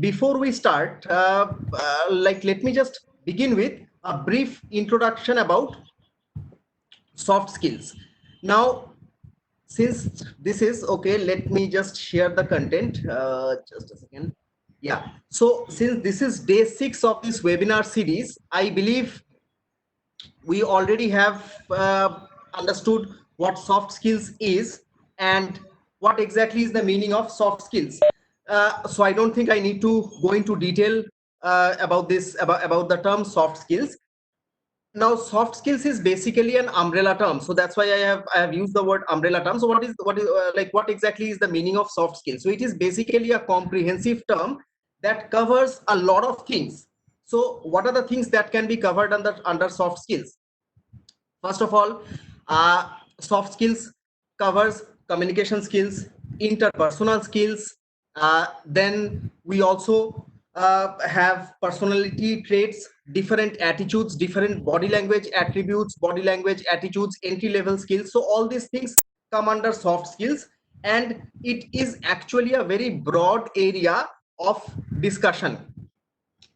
before we start, let me just begin with a brief introduction about soft skills. Now, since this is okay, let me just share the content. Just a second. Yeah. So since this is day 6 of this webinar series, I believe we already have understood what soft skills is and what exactly is the meaning of soft skills. So I don't think I need to go into detail about this, about the term soft skills. Now soft skills is basically an umbrella term, so that's why I have used the word umbrella term. So what exactly is the meaning of soft skills? So it is basically a comprehensive term that covers a lot of things. So what are the things that can be covered under soft skills? First of all, soft skills covers communication skills, interpersonal skills. Then we also have personality traits, different attitudes, different body language attributes, body language attitudes, entry level skills. So all these things come under soft skills, and it is actually a very broad area of discussion.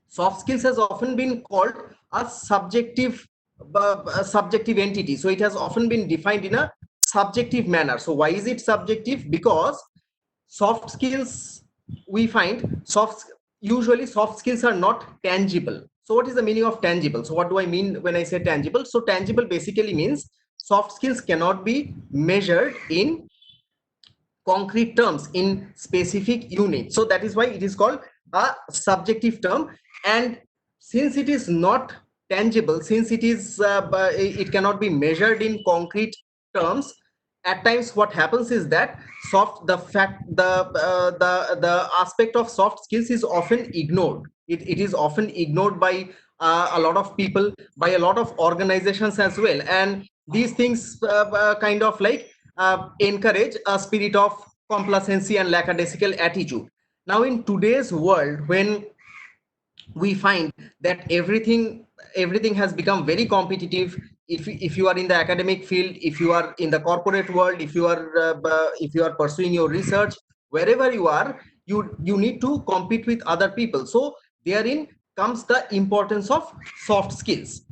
Soft skills has often been called a subjective entity, so it has often been defined in a subjective manner. So why is it subjective? Because soft skills, we find usually soft skills are not tangible. So what is the meaning of tangible? So what do I mean when I say tangible? So tangible basically means soft skills cannot be measured in concrete terms, in specific units. So that is why it is called a subjective term. And since it is not tangible, since it cannot be measured in concrete terms, at times what happens is that the aspect of soft skills is often ignored. It is often ignored by a lot of people, by a lot of organizations as well, and these things kind of encourage a spirit of complacency and lackadaisical attitude. Now in today's world, when we find that everything has become very competitive, if you are in the academic field, if you are in the corporate world, if you are pursuing your research, wherever you are, you need to compete with other people. So therein comes the importance of soft skills.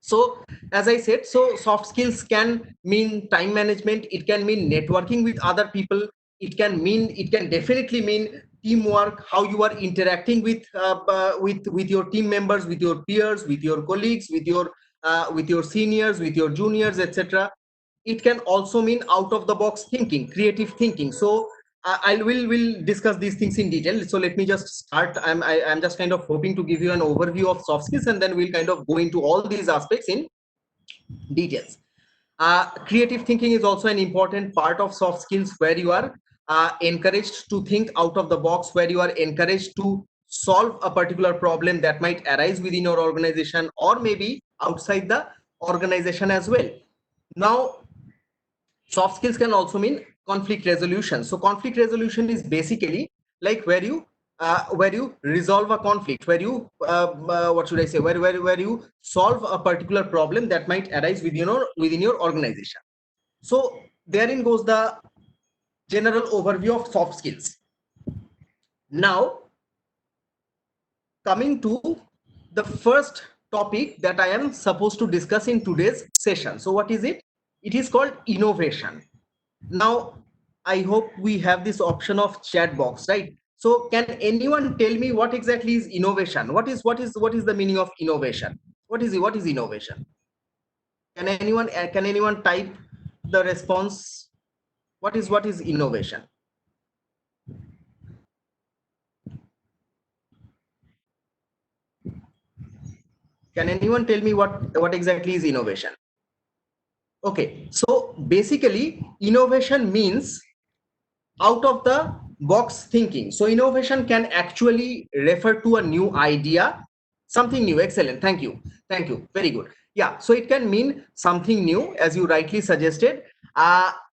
So as I said, so soft skills can mean time management, it can mean networking with other people, it can definitely mean teamwork, how you are interacting with your team members, with your peers, with your colleagues, with your seniors, with your juniors, etc. It can also mean out of the box thinking, creative thinking. So I will discuss these things in detail. So let me just start. I'm just kind of hoping to give you an overview of soft skills, and then we'll kind of go into all these aspects in details. Creative thinking is also an important part of soft skills, where you are encouraged to think out of the box, where you are encouraged to solve a particular problem that might arise within your organization or maybe outside the organization as well. Now, soft skills can also mean conflict resolution. So conflict resolution is basically like where you resolve a conflict, where you what should I say, where you solve a particular problem that might arise within your organization. So therein goes the general overview of soft skills. Now coming to the first topic that I am supposed to discuss in today's session. So what is it? It is called innovation. Now I hope we have this option of chat box, right? So can anyone tell me what exactly is innovation? What is the meaning of innovation? What is innovation? Can anyone type the response? What is innovation? Can anyone tell me what exactly is innovation? Okay, so basically innovation means out of the box thinking. So innovation can actually refer to a new idea, something new. Excellent, thank you, very good. Yeah, so it can mean something new, as you rightly suggested.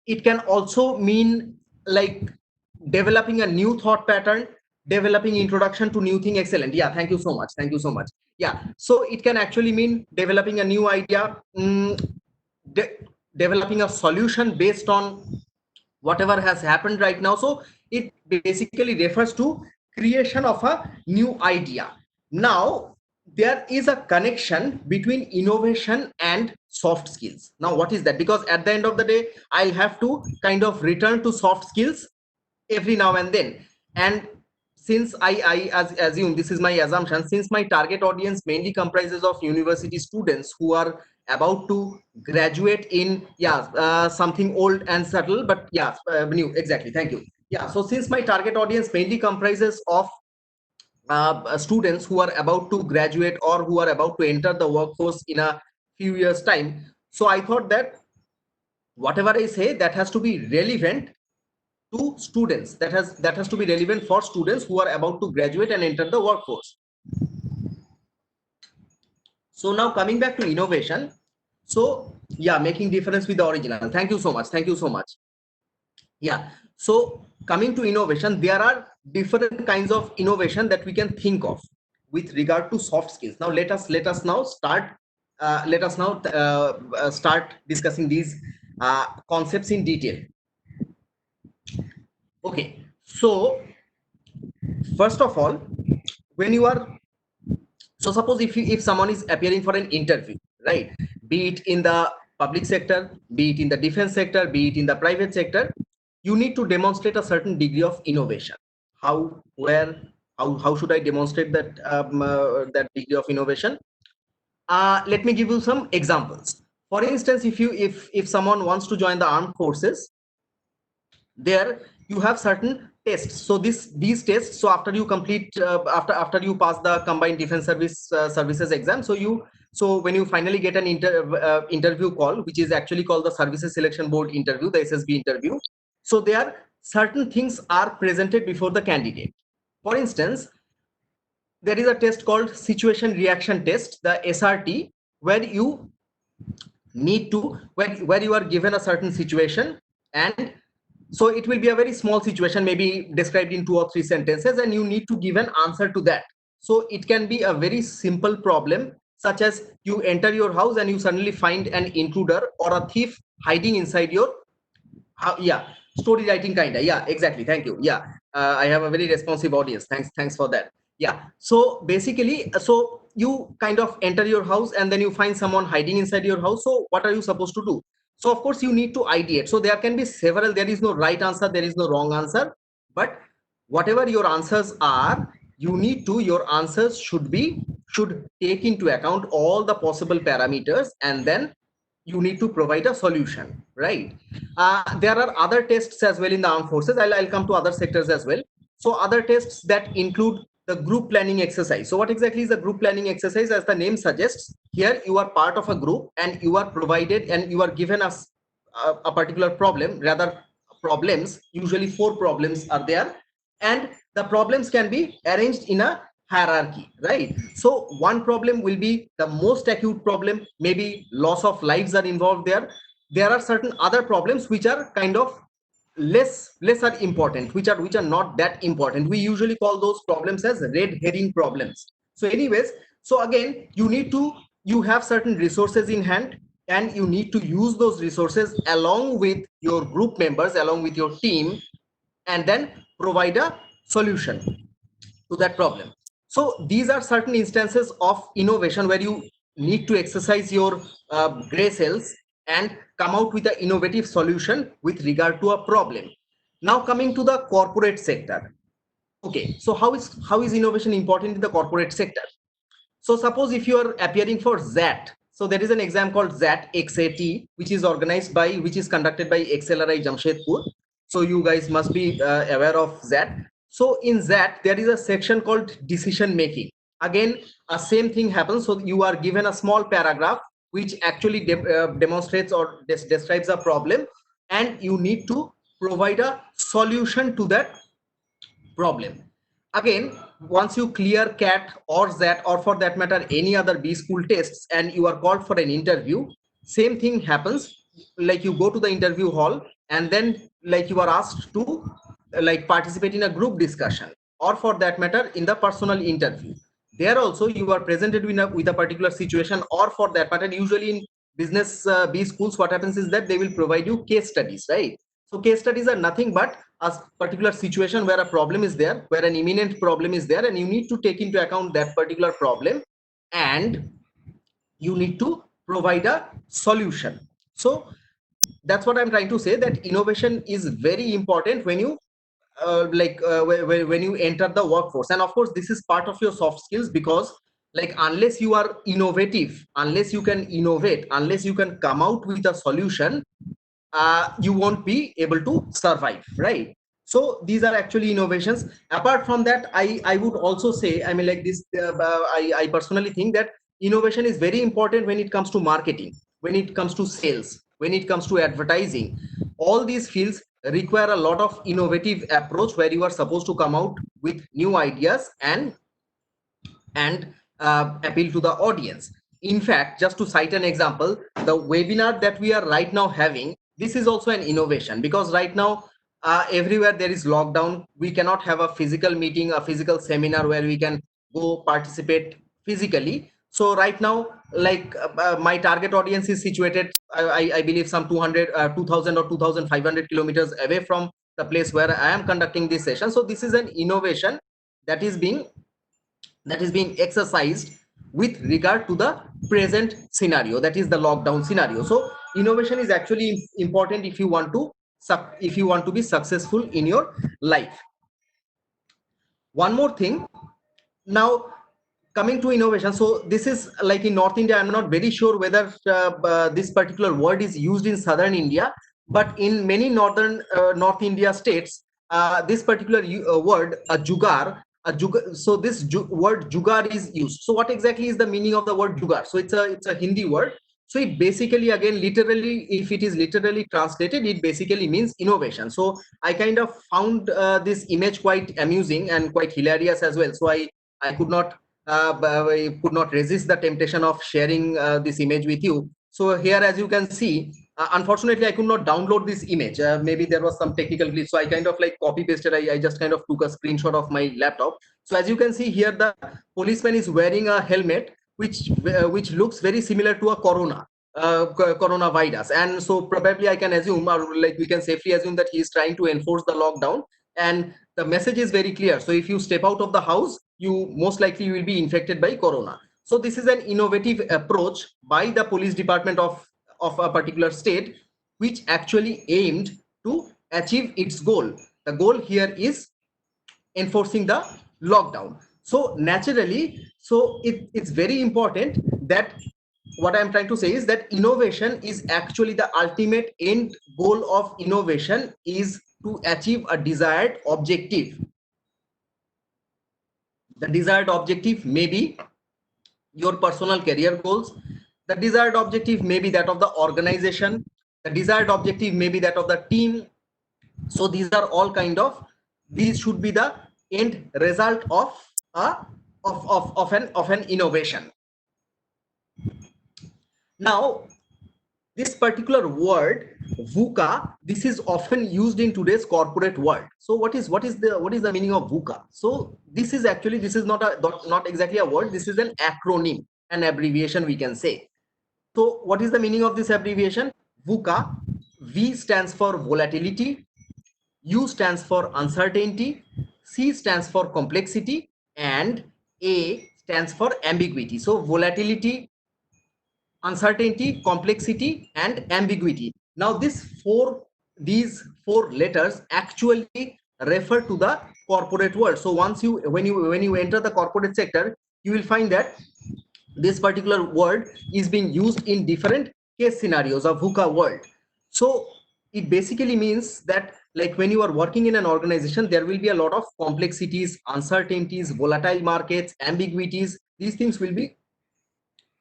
It can also mean like developing a new thought pattern, developing introduction to new thing. Excellent, yeah, thank you so much, yeah. So it can actually mean developing a new idea, de developing a solution based on whatever has happened right now. So it basically refers to creation of a new idea. Now, there is a connection between innovation and soft skills. Now, what is that? Because at the end of the day, I'll have to kind of return to soft skills every now and then. And since I assume, this is my assumption, since my target audience mainly comprises of university students who are about to graduate in, something old and subtle, but new, exactly, thank you. Yeah, so since my target audience mainly comprises of students who are about to graduate or who are about to enter the workforce in a few years time, so I thought that whatever I say, that has to be relevant to students, that has to be relevant for students who are about to graduate and enter the workforce. So now coming back to innovation, so yeah, making difference with the original, thank you so much, thank you so much. Yeah, so coming to innovation, there are different kinds of innovation that we can think of with regard to soft skills. Now let us now start discussing these concepts in detail. Okay, so first of all, when you are, so suppose if someone is appearing for an interview, right, be it in the public sector, be it in the defense sector, be it in the private sector, you need to demonstrate a certain degree of innovation. How, where, how should I demonstrate that that degree of innovation? Let me give you some examples. For instance, if someone wants to join the armed forces, there you have certain tests. So these tests, so after you complete after you pass the combined defense services exam, so when you finally get an interview call, which is actually called the services selection board interview, the SSB interview, so there certain things are presented before the candidate. For instance, there is a test called situation reaction test, the SRT, where you need to, where you are given a certain situation, and so it will be a very small situation, maybe described in 2 or 3 sentences, and you need to give an answer to that. So it can be a very simple problem, such as you enter your house and you suddenly find an intruder or a thief hiding inside your yeah, story writing kind of, yeah, exactly, thank you. Yeah, I have a very responsive audience, thanks for that. Yeah, so basically, so you kind of enter your house and then you find someone hiding inside your house, so what are you supposed to do? So of course you need to ideate. So there can be several, there is no right answer, there is no wrong answer, but whatever your answers are, you need to, your answers should take into account all the possible parameters, and then you need to provide a solution, right? There are other tests as well in the armed forces. I'll come to other sectors as well. So other tests that include the group planning exercise. So what exactly is the group planning exercise? As the name suggests, here you are part of a group and you are provided and you are given us a particular problem, rather problems, usually 4 problems are there, and the problems can be arranged in a hierarchy, right? So one problem will be the most acute problem, maybe loss of lives are involved there. There are certain other problems which are kind of lesser important, which are not that important. We usually call those problems as red herring problems. So anyways, so again, you have certain resources in hand, and you need to use those resources along with your group members, along with your team, and then provide a solution to that problem. So these are certain instances of innovation where you need to exercise your gray cells and come out with an innovative solution with regard to a problem. Now coming to the corporate sector. Okay, so how is innovation important in the corporate sector? So suppose if you are appearing for ZAT, so there is an exam called ZAT XAT, which is conducted by XLRI Jamshedpur. So you guys must be aware of ZAT. So in ZAT, there is a section called decision making. Again, a same thing happens. So you are given a small paragraph which actually demonstrates or describes a problem, and you need to provide a solution to that problem. Again, once you clear CAT or ZAT, or for that matter any other B school tests, and you are called for an interview, same thing happens. Like you go to the interview hall, and then like you are asked to like participate in a group discussion, or for that matter in the personal interview. There also you are presented with a particular situation, or for that matter usually in business B schools, what happens is that they will provide you case studies, right? So case studies are nothing but a particular situation where a problem is there, where an imminent problem is there, and you need to take into account that particular problem, and you need to provide a solution. So that's what I'm trying to say, that innovation is very important when you when you enter the workforce. And of course this is part of your soft skills, because like unless you are innovative, unless you can innovate, unless you can come out with a solution, you won't be able to survive, right? So these are actually innovations. Apart from that, I would also say, I mean, like this I personally think that innovation is very important when it comes to marketing, when it comes to sales, when it comes to advertising. All these fields require a lot of innovative approach, where you are supposed to come out with new ideas and appeal to the audience. In fact, just to cite an example, the webinar that we are right now having, this is also an innovation, because right now everywhere there is lockdown. We cannot have a physical meeting, a physical seminar where we can go participate physically. So right now, like my target audience is situated, I believe some 2000 or 2500 kilometers away from the place where I am conducting this session. So this is an innovation that is being exercised with regard to the present scenario, that is the lockdown scenario. So innovation is actually important if you want to be successful in your life. One more thing. Now, coming to innovation, so this is like in North India. I'm not very sure whether this particular word is used in southern India, but in many North India states, this particular word, so this word jugar is used. So what exactly is the meaning of the word jugar? So it's a Hindi word. So it basically, again, literally, if it is literally translated, it basically means innovation. So I kind of found this image quite amusing and quite hilarious as well. So I could not resist the temptation of sharing this image with you. So here, as you can see, unfortunately, I could not download this image. Maybe there was some technical glitch. So I kind of like copy pasted. I just kind of took a screenshot of my laptop. So as you can see here, the policeman is wearing a helmet, which looks very similar to a coronavirus. And so probably I can assume, or like we can safely assume, that he is trying to enforce the lockdown. And the message is very clear. So if you step out of the house, you most likely will be infected by corona. So this is an innovative approach by the police department of a particular state, which actually aimed to achieve its goal. The goal here is enforcing the lockdown. So naturally, so it's very important that, what I'm trying to say is that innovation is actually the ultimate end goal of innovation is to achieve a desired objective. The desired objective may be your personal career goals. The desired objective may be that of the organization. The desired objective may be that of the team. So these are all these should be the end result of an innovation. Now, this particular word VUCA, this is often used in today's corporate world. So what is the meaning of VUCA? So this is not exactly a word. This is an acronym, an abbreviation, we can say. So what is the meaning of this abbreviation? VUCA. V stands for volatility, U stands for uncertainty, C stands for complexity, and A stands for ambiguity. So volatility, uncertainty, complexity, and ambiguity. Now these four letters actually refer to the corporate world. So when you enter the corporate sector, you will find that this particular word is being used in different case scenarios of VUCA world. So it basically means that, like, when you are working in an organization, there will be a lot of complexities, uncertainties, volatile markets, ambiguities. These things will be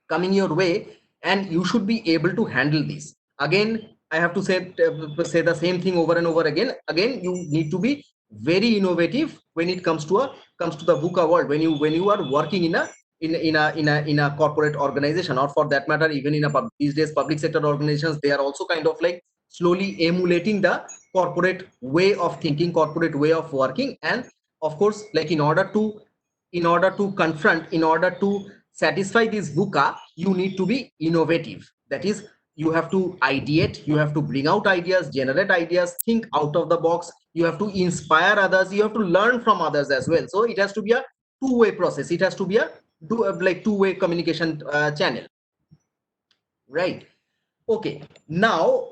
coming your way, and you should be able to handle these. Again, I have to say the same thing over and over again. Again, you need to be very innovative when it comes to the VUCA world, when you are working in a corporate organization, or for that matter, even in these days public sector organizations, they are also kind of like slowly emulating the corporate way of thinking, corporate way of working. And of course, like, in order to satisfy this VUCA, you need to be innovative. That is, you have to ideate, you have to bring out ideas, generate ideas, think out of the box, you have to inspire others, you have to learn from others as well. So it has to be a two-way process, it has to be a like two-way communication channel, right? Okay, now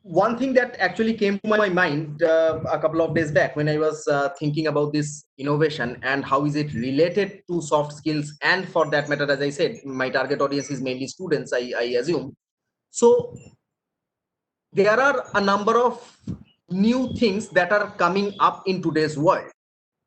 one thing that actually came to my mind a couple of days back when I was thinking about this innovation and how is it related to soft skills, and for that matter, as I said, my target audience is mainly students, I assume. So there are a number of new things that are coming up in today's world.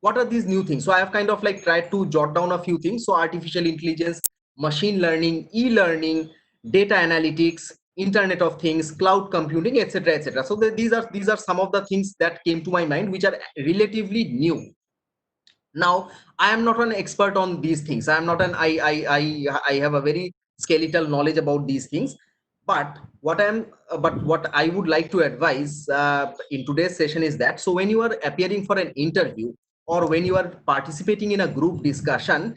What are these new things? So I have kind of like tried to jot down a few things. So artificial intelligence, machine learning, e-learning, data analytics, internet of things, cloud computing, etc., etc. So these are some of the things that came to my mind which are relatively new. Now I am not an expert on these things, I am not an I have a very skeletal knowledge about these things. But what I would like to advise in today's session is that, so when you are appearing for an interview or when you are participating in a group discussion,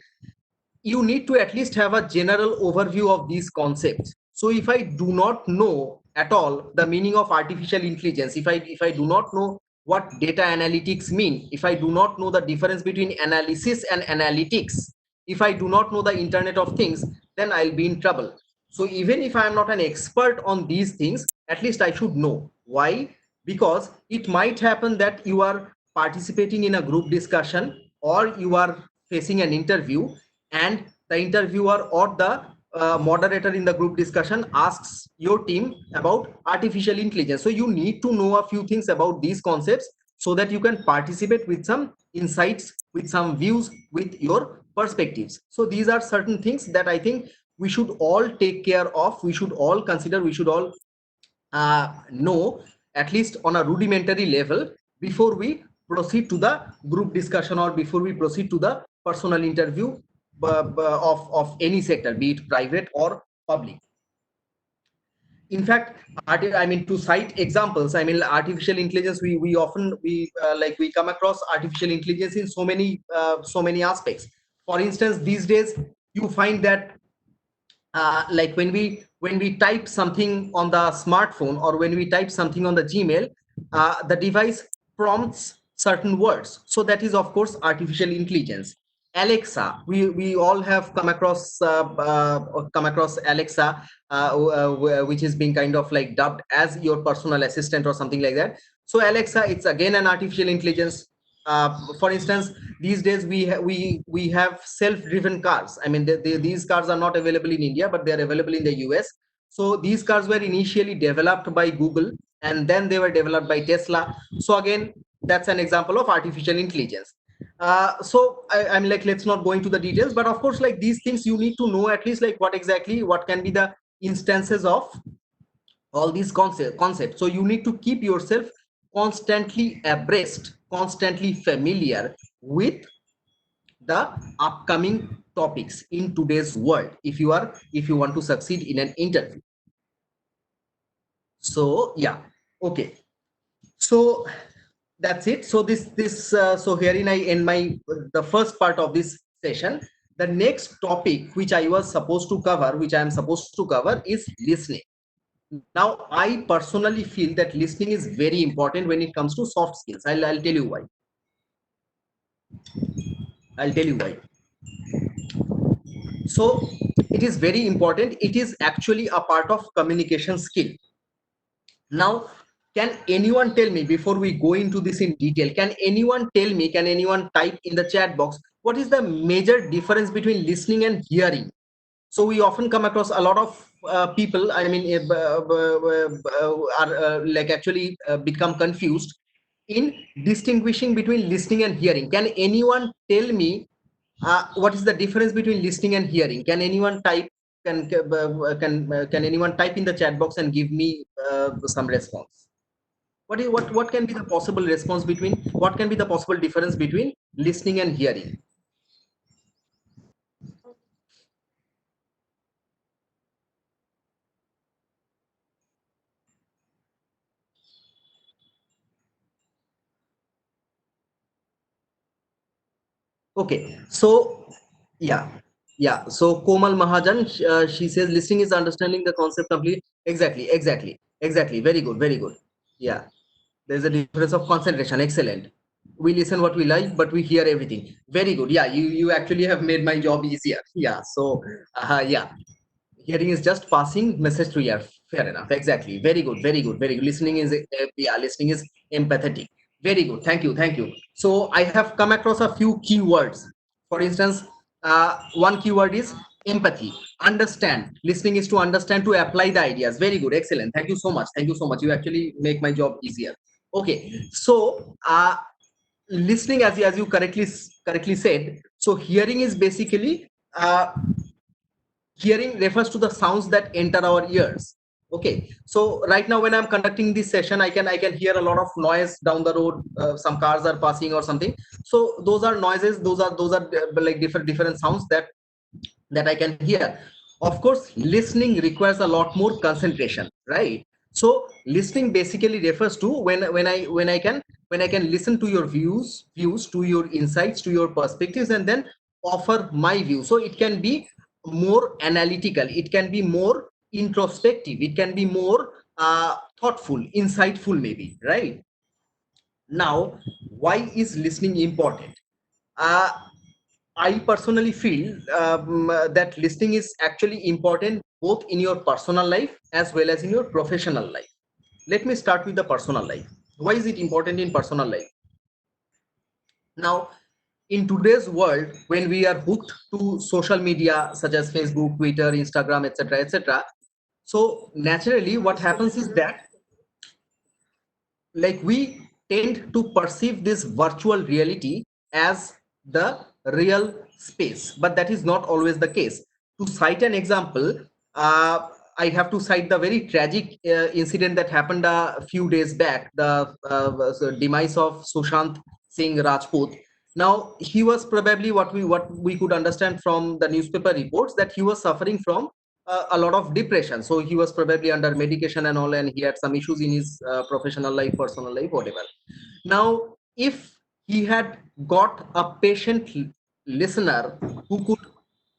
you need to at least have a general overview of these concepts. So if I do not know at all the meaning of artificial intelligence, if I do not know what data analytics mean, if I do not know the difference between analysis and analytics, if I do not know the internet of things, then I'll be in trouble. So even if I am not an expert on these things, at least I should know. Why? Because it might happen that you are participating in a group discussion or you are facing an interview, and the interviewer or the moderator in the group discussion asks your team about artificial intelligence. So you need to know a few things about these concepts so that you can participate with some insights, with some views, with your perspectives. So these are certain things that I think we should all take care of, we should all consider, we should all know, at least on a rudimentary level, before we proceed to the group discussion or before we proceed to the personal interview of any sector, be it private or public. In fact, I mean, to cite examples, I mean, artificial intelligence, we often we come across artificial intelligence in so many aspects. For instance, these days you find that like when we type something on the smartphone or when we type something on the Gmail, the device prompts certain words. So that is of course artificial intelligence. Alexa, we all have come across Alexa, which is being kind of like dubbed as your personal assistant or something like that. So Alexa, it's again an artificial intelligence. For instance, these days we have self-driven cars. I mean, these cars are not available in India, but they are available in the US. So these cars were initially developed by Google, and then they were developed by Tesla. So again, that's an example of artificial intelligence. So I'm like, let's not go into the details, but of course, like these things you need to know at least like what can be the instances of all these concepts. So you need to keep yourself constantly abreast, constantly familiar with the upcoming topics in today's world if you want to succeed in an interview. So yeah, okay, so that's it. So so herein I end my the first part of this session. The next topic which I was supposed to cover, which I am supposed to cover, is listening. Now, I personally feel that listening is very important when it comes to soft skills. I'll tell you why. I'll tell you why. So, it is very important. It is actually a part of communication skill. Now, can anyone tell me, before we go into this in detail, can anyone tell me, can anyone type in the chat box, what is the major difference between listening and hearing? So we often come across a lot of people, I mean, are like actually become confused in distinguishing between listening and hearing. Can anyone tell me what is the difference between listening and hearing? Can anyone type? Can anyone type in the chat box and give me some response? What can be the possible response between, what can be the possible difference between listening and hearing? Okay, so yeah, yeah. So Komal Mahajan, she says listening is understanding the concept completely. Exactly. Very good, very good. Yeah, there's a difference of concentration. Excellent. We listen what we like, but we hear everything. Very good. Yeah, you actually have made my job easier. Yeah. So, yeah, hearing is just passing message to ear. Fair enough. Exactly. Very good. Very good. Very good. Listening is yeah. Listening is empathetic. Very good. Thank you. Thank you. So I have come across a few keywords. For instance, one keyword is empathy. Understand. Listening is to understand, to apply the ideas. Very good. Excellent. Thank you so much. Thank you so much. You actually make my job easier. Okay. So listening, as you correctly said. So hearing is basically hearing refers to the sounds that enter our ears. Okay, so right now when I'm conducting this session, I can hear a lot of noise down the road. Some cars are passing or something. So those are noises, those are like different sounds that I can hear. Of course, listening requires a lot more concentration, right? So listening basically refers to when I can listen to your views, to your insights, to your perspectives, and then offer my view. So it can be more analytical, it can be more introspective, it can be more thoughtful, insightful, maybe, right? Now, why is listening important? uh, I personally feel that listening is actually important both in your personal life as well as in your professional life. Let me start with the personal life. Why is it important in personal life? Now, in today's world, when we are hooked to social media such as Facebook, Twitter, Instagram, etc., etc., so naturally, what happens is that, like, we tend to perceive this virtual reality as the real space, but that is not always the case. To cite an example, uh, I have to cite the very tragic incident that happened a few days back, the demise of Sushant Singh Rajput. Now, he was probably, what we could understand from the newspaper reports, that he was suffering from a lot of depression. So he was probably under medication and all, and he had some issues in his professional life, personal life, whatever. Now, if he had got a patient listener who could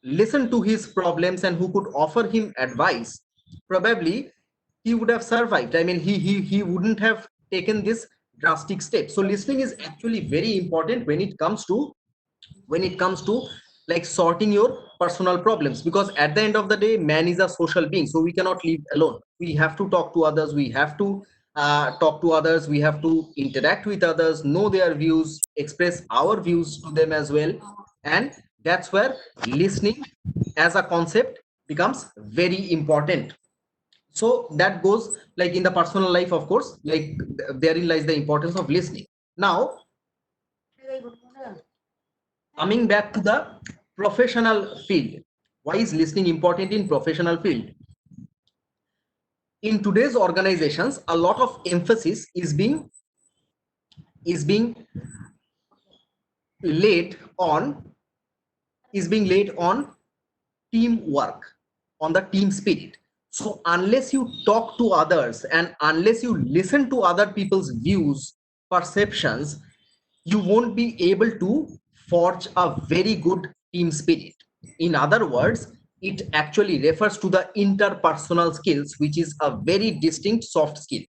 listen to his problems and who could offer him advice, probably he would have survived. I mean, he wouldn't have taken this drastic step. So listening is actually very important when it comes to like sorting your personal problems, because at the end of the day, man is a social being, so we cannot live alone. We have to talk to others, we have to talk to others, we have to interact with others, know their views, express our views to them as well. And that's where listening as a concept becomes very important. So that goes like in the personal life, of course, like therein lies the importance of listening. Now, coming back to the professional field, why is listening important in professional field? In today's organizations, a lot of emphasis is being laid on is being laid on teamwork, on the team spirit. So unless you talk to others and unless you listen to other people's views, perceptions, you won't be able to forge a very good team spirit. In other words, it actually refers to the interpersonal skills, which is a very distinct soft skill,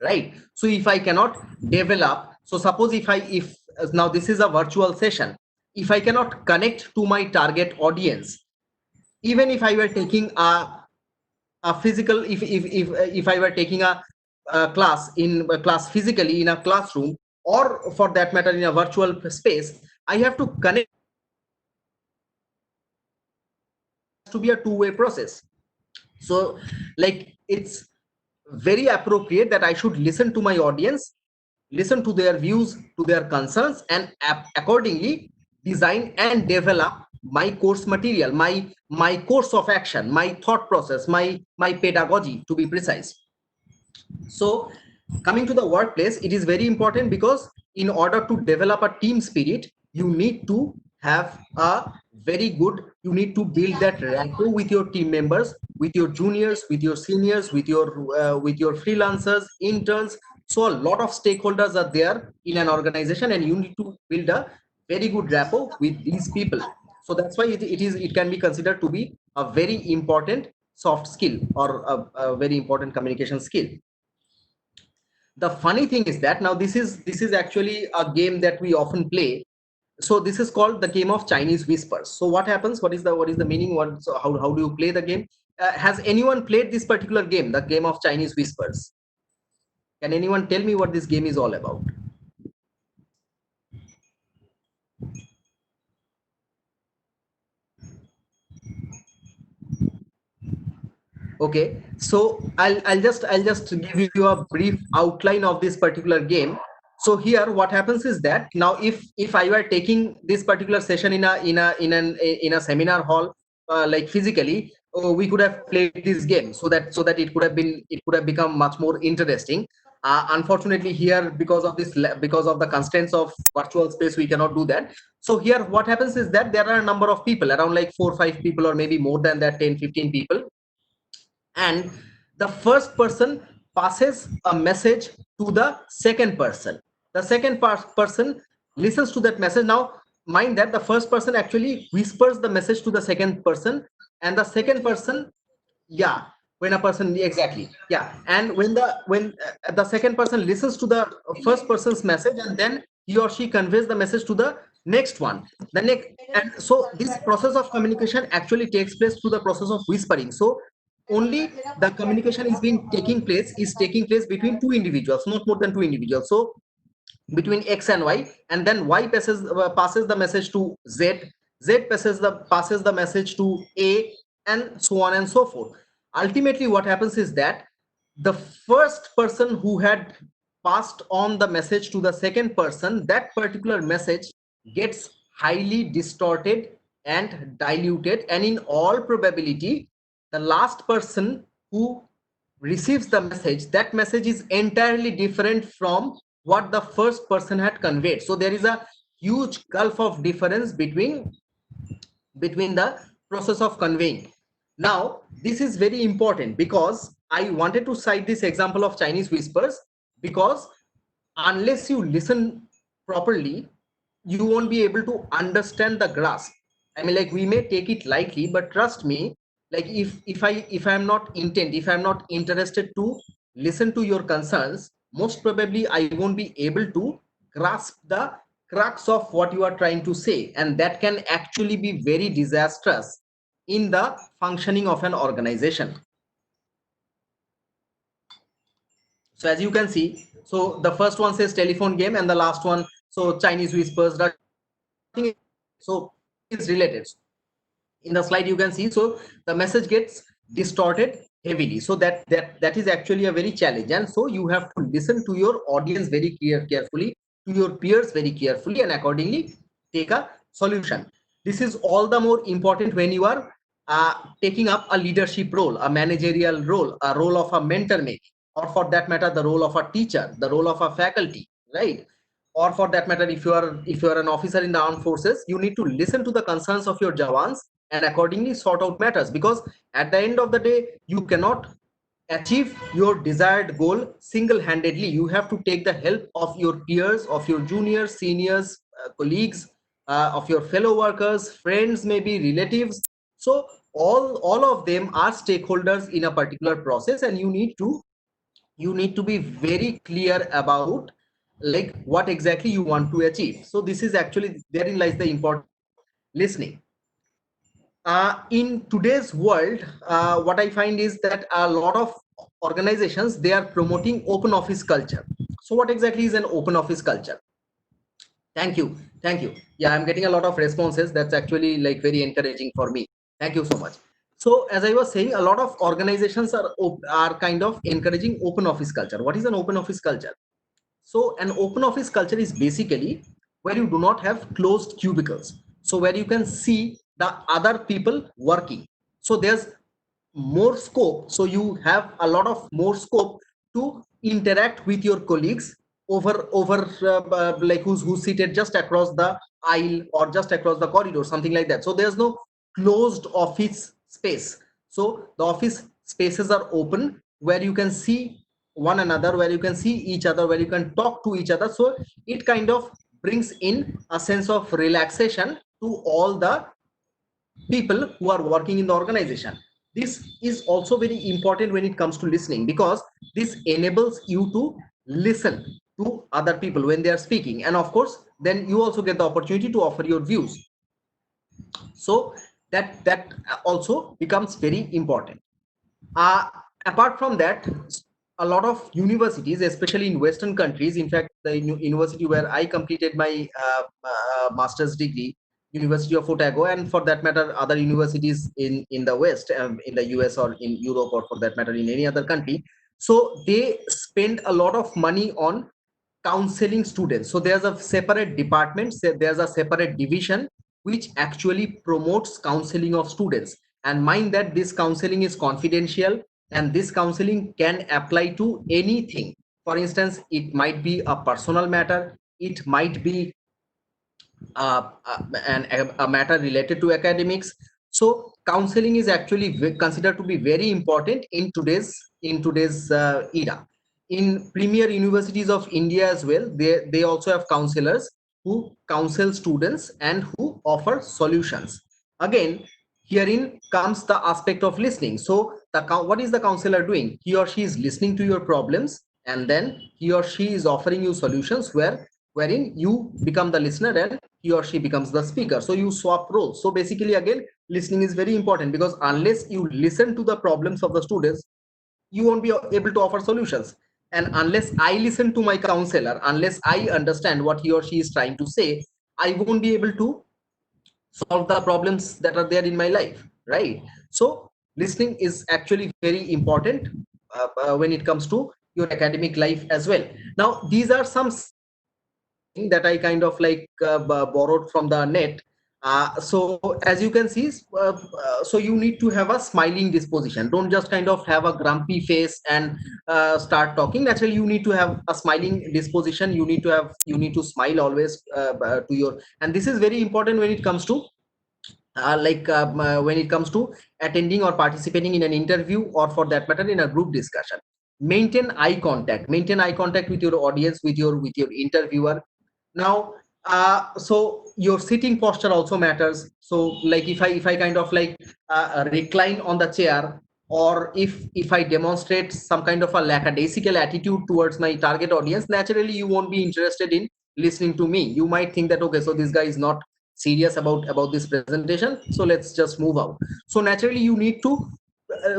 right? So if I cannot develop, so suppose if now this is a virtual session, if I cannot connect to my target audience, even if I were taking a physical, if I were taking a class in a class physically in a classroom, or for that matter in a virtual space, I have to connect to be a two-way process. So like it's very appropriate that I should listen to my audience, listen to their views, to their concerns, and accordingly design and develop my course material, my course of action, my thought process, my pedagogy, to be precise. So coming to the workplace, it is very important because in order to develop a team spirit, you need to have a very good, you need to build that rapport with your team members, with your juniors, with your seniors, with your freelancers, interns. So a lot of stakeholders are there in an organization, and you need to build a very good rapport with these people. So that's why it can be considered to be a very important soft skill or a very important communication skill. The funny thing is that now this is actually a game that we often play. So this is called the game of Chinese whispers. So what happens, what is the meaning, how do you play the game? Has anyone played this particular game, the game of Chinese whispers? Can anyone tell me what this game is all about? Okay, so I'll just give you a brief outline of this particular game. So here what happens is that now if I were taking this particular session in a seminar hall, like physically, we could have played this game so that it could have become much more interesting. Unfortunately here, because of the constraints of virtual space, we cannot do that. So here what happens is that there are a number of people, around like 4 or 5 people, or maybe more than that, 10 or 15 people, and the first person passes a message to the second person. The second person listens to that message. Now mind that the first person actually whispers the message to the second person, and the second person, yeah, when a person, exactly, yeah, and when the second person listens to the first person's message, and then he or she conveys the message to the next one, the next. And so this process of communication actually takes place through the process of whispering. So only the communication is taking place between two individuals, not more than two individuals. So between X and Y, and then Y passes the message to Z, Z passes the message to A, and so on and so forth. Ultimately what happens is that the first person who had passed on the message to the second person, that particular message gets highly distorted and diluted, and in all probability the last person who receives the message, that message is entirely different from what the first person had conveyed. So there is a huge gulf of difference between the process of conveying. Now this is very important, because I wanted to cite this example of Chinese whispers, because unless you listen properly, you won't be able to understand the grasp. I mean, like, we may take it lightly, but trust me, like, if I'm not interested to listen to your concerns, most probably I won't be able to grasp the crux of what you are trying to say, and that can actually be very disastrous in the functioning of an organization. So as you can see, so the first one says telephone game, and the last one, so Chinese whispers. So nothing is related. In the slide you can see, so the message gets distorted heavily. So that is actually a very challenge, and so you have to listen to your audience very carefully, to your peers very carefully, and accordingly take a solution. This is all the more important when you are taking up a leadership role, a managerial role, a role of a mentor maybe, or for that matter the role of a teacher, the role of a faculty, right? Or for that matter, if you are an officer in the armed forces, you need to listen to the concerns of your jawans and accordingly sort out matters, because at the end of the day you cannot achieve your desired goal single-handedly. You have to take the help of your peers, of your juniors, seniors, colleagues, of your fellow workers, friends, maybe relatives. So all of them are stakeholders in a particular process, and you need to be very clear about, like, what exactly you want to achieve. So this is actually, therein lies the importance of listening. In today's world, what I find is that a lot of organizations, they are promoting open office culture. So what exactly is an open office culture? Thank you. Yeah, I'm getting a lot of responses. That's actually like very encouraging for me. Thank you so much. So as I was saying, a lot of organizations are kind of encouraging open office culture. What is an open office culture? So an open office culture is basically where you do not have closed cubicles. So where you can see the other people working. So there's more scope. So you have a lot of more scope to interact with your colleagues over like who's seated just across the aisle or just across the corridor, something like that. So there's no closed office space. So the office spaces are open, where you can see one another, where you can see each other, where you can talk to each other. So it kind of brings in a sense of relaxation to all the people who are working in the organization. This is also very important when it comes to listening, because this enables you to listen to other people when they are speaking, and of course then you also get the opportunity to offer your views. So that also becomes very important. uh, Apart from that, a lot of universities, especially in Western countries, in fact, the university where I completed my master's degree, University of Otago, and for that matter, other universities in the West, in the US or in Europe, or for that matter, in any other country. So they spend a lot of money on counseling students. So there's a separate department, there's a separate division which actually promotes counseling of students. And mind that this counseling is confidential, and this counseling can apply to anything. For instance, it might be a personal matter, it might be a matter related to academics. So counseling is actually considered to be very important in today's era. In premier universities of India as well, they also have counselors who counsel students and who offer solutions. Again, herein comes the aspect of listening. So what is the counselor doing? He or she is listening to your problems, and then he or she is offering you solutions, wherein you become the listener and he or she becomes the speaker. So you swap roles. So basically, again, listening is very important, because unless you listen to the problems of the students, you won't be able to offer solutions. And unless I listen to my counselor, unless I understand what he or she is trying to say, I won't be able to solve the problems that are there in my life, right? So listening is actually very important when it comes to your academic life as well. Now, these are some that I kind of like borrowed from the net. So as you can see, so you need to have a smiling disposition. Don't just kind of have a grumpy face and start talking. Naturally, you need to have a smiling disposition. You need to smile always to your. And this is very important when it comes to when it comes to attending or participating in an interview, or for that matter in a group discussion. Maintain eye contact with your audience, with your interviewer. Now, so your sitting posture also matters. So like if I kind of like recline on the chair, or if I demonstrate some kind of a lackadaisical attitude towards my target audience, naturally you won't be interested in listening to me. You might think that, okay, so this guy is not serious about this presentation, so let's just move out. So naturally you need to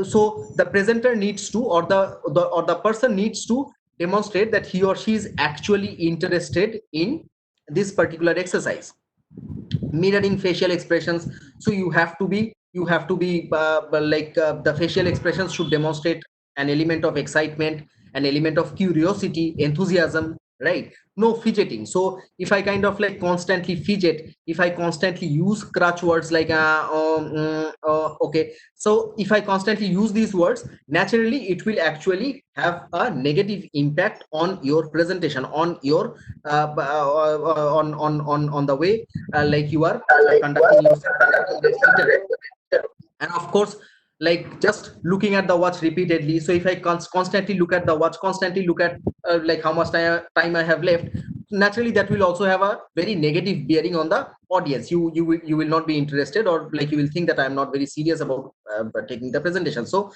so the presenter needs to, or the person needs to demonstrate that he or she is actually interested in this particular exercise. Mirroring facial expressions. So you have to be the facial expressions should demonstrate an element of excitement, an element of curiosity, enthusiasm, right? No fidgeting. So if I kind of like constantly fidget, if I constantly use crutch words like okay, so if I constantly use these words, naturally it will actually have a negative impact on your presentation, on your on the way like you are conducting yourself in the interview. And of course, like just looking at the watch repeatedly. So if I constantly look at the watch, constantly look at like how much time I have left, naturally that will also have a very negative bearing on the audience. You will not be interested, or like you will think that I am not very serious about taking the presentation. So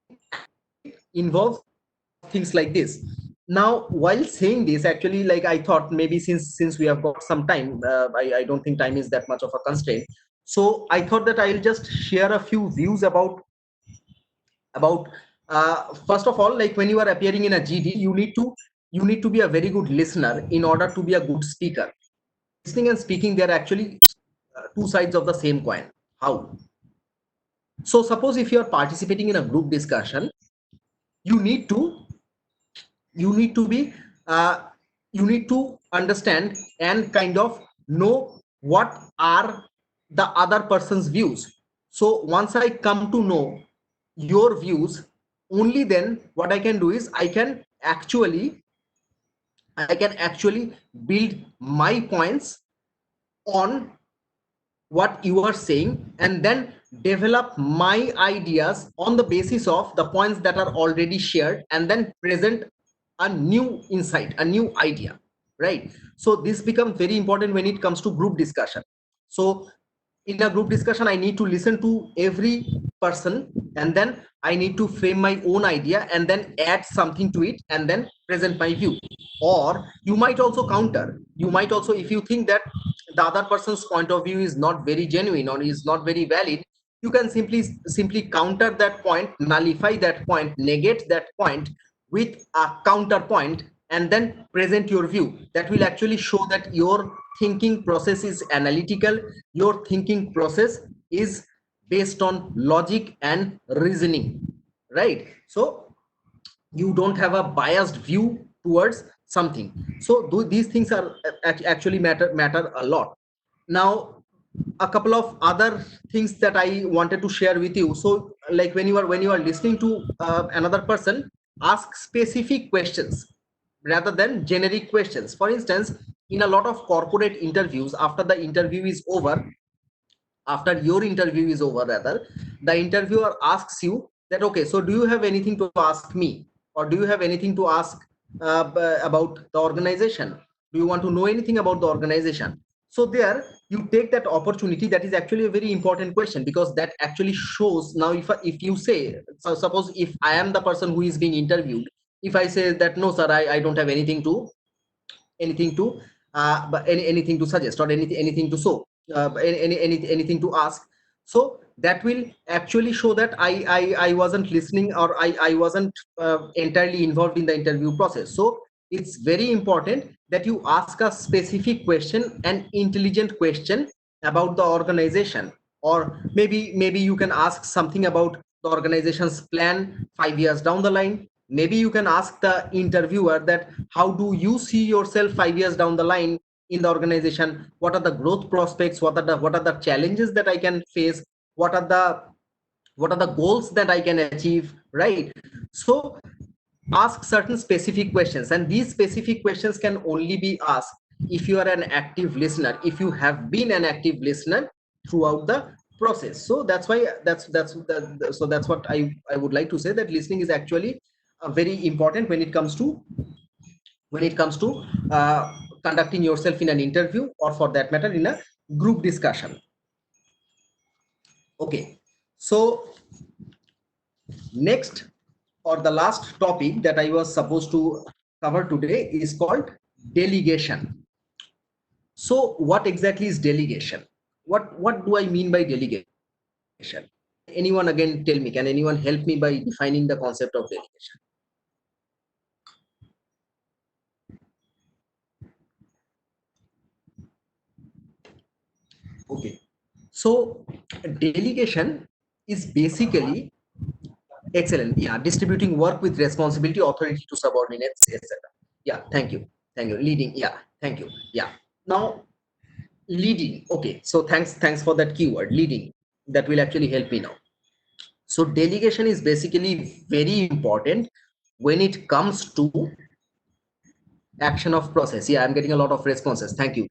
listening actually involves a lot of things like this. Now, while saying this, actually, like I thought maybe since we have got some time, I don't think time is that much of a constraint. So I thought that I'll just share a few views about first of all, like when you are appearing in a GD, you need to be a very good listener in order to be a good speaker. Listening and speaking, they're actually two sides of the same coin. How? So suppose if you are participating in a group discussion, you need to you need to be uh, you need to understand and kind of know what are the other person's views. So once I come to know your views, only then what I can do is I can actually build my points on what you are saying, and then develop my ideas on the basis of the points that are already shared, and then present a new insight, a new idea, right? So this becomes very important when it comes to group discussion. So in a group discussion, I need to listen to every person, and then I need to frame my own idea and then add something to it and then present my view. Or you might also counter. You might also, if you think that the other person's point of view is not very genuine or is not very valid, you can simply counter that point, nullify that point, negate that point with a counterpoint, and then present your view. That will actually show that your thinking process is analytical, your thinking process is based on logic and reasoning, right? So you don't have a biased view towards something. So these things are actually matter a lot. Now, a couple of other things that I wanted to share with you. So like when you are listening to another person, ask specific questions rather than generic questions. For instance, in a lot of corporate interviews, after the interview is over, after your interview is over rather, the interviewer asks you that, okay, so do you have anything to ask me, or do you have anything to ask about the organization? Do you want to know anything about the organization? So there you take that opportunity. That is actually a very important question, because that actually shows. Now if you say, so suppose if I am the person who is being interviewed, if I say that no sir, I don't have anything to but anything to suggest, or anything to show, anything to ask, so that will actually show that I wasn't listening, or I wasn't entirely involved in the interview process. So it's very important that you ask a specific question, an intelligent question about the organization, or maybe you can ask something about the organization's plan 5 years down the line. Maybe you can ask the interviewer that, how do you see yourself 5 years down the line in the organization? What are the growth prospects? What are the challenges that I can face? What are the goals that I can achieve, right? So ask certain specific questions, and these specific questions can only be asked if you are an active listener, if you have been an active listener throughout the process. So that's why so that's what I would like to say, that listening is actually very important when it comes to conducting yourself in an interview, or for that matter in a group discussion. Okay, so next, or the last topic that I was supposed to cover today, is called delegation. So what exactly is delegation? What do I mean by delegation? Can anyone again tell me, can anyone help me by defining the concept of delegation? Okay, so delegation is basically, excellent, yeah, distributing work with responsibility, authority to subordinates, etc. Yeah, thank you, leading, yeah, thank you, yeah. Now, leading, okay, so thanks for that keyword, leading. That will actually help me now. So delegation is basically very important when it comes to action of process. Yeah, I'm getting a lot of responses. Thank you